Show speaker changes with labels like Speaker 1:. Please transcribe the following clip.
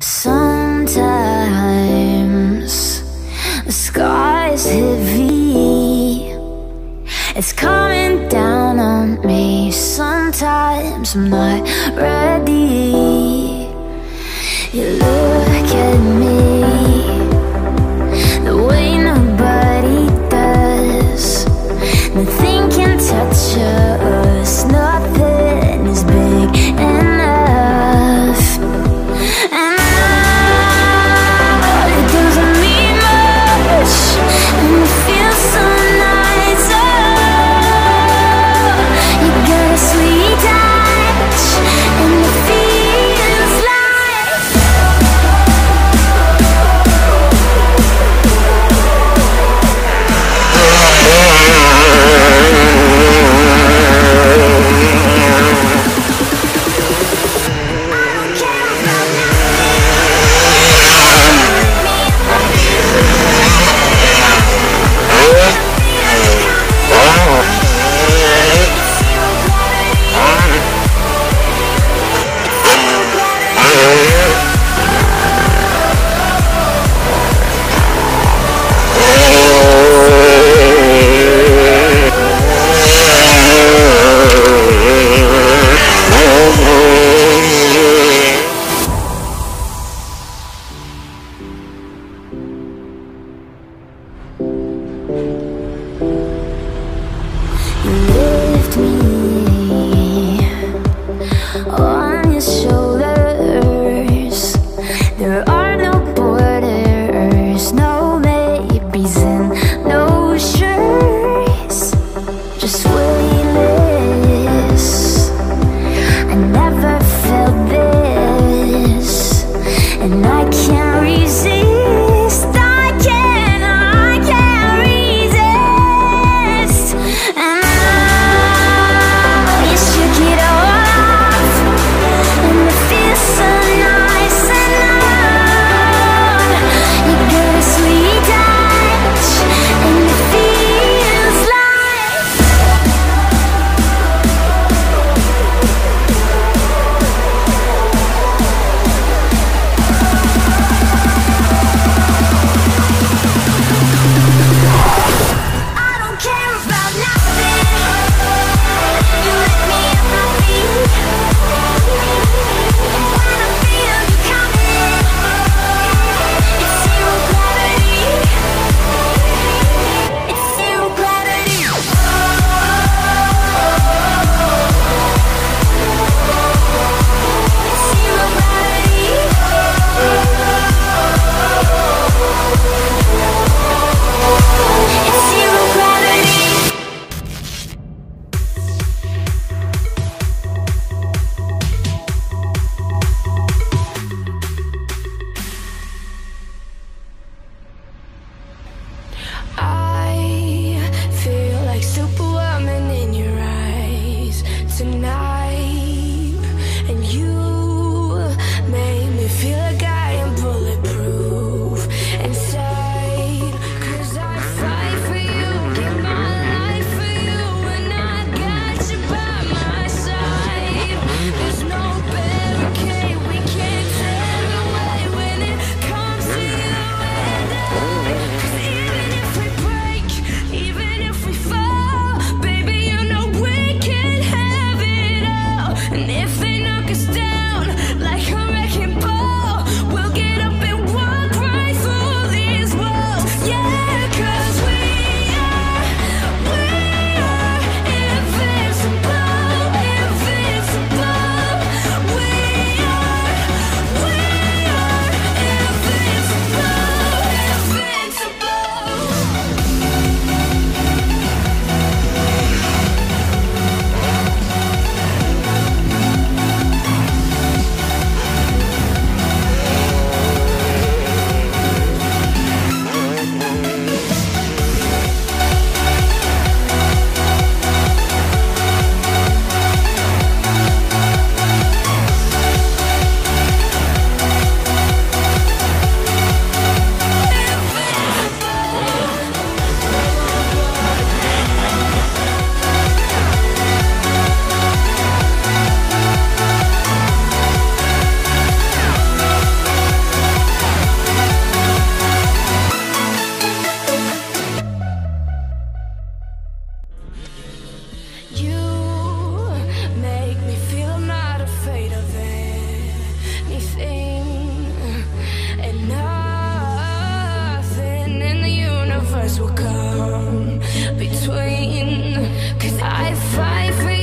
Speaker 1: Sometimes the sky's heavy, it's coming down on me. Sometimes I'm not ready. You look at me the way nobody does. Nothing can touch us, nothing is big enough. And now it doesn't mean much, and it feels so nice. Oh, you got a sweet touch, and it feels like lift me on your shoulders. There are no borders, no maybes and no sure's. Just weightless. I never felt this, and I can't resist. I can't resist. And you shook it all off, and it feels so nice and warm. You got a sweet touch, and it feels like wars will come between. 'Cause I fight for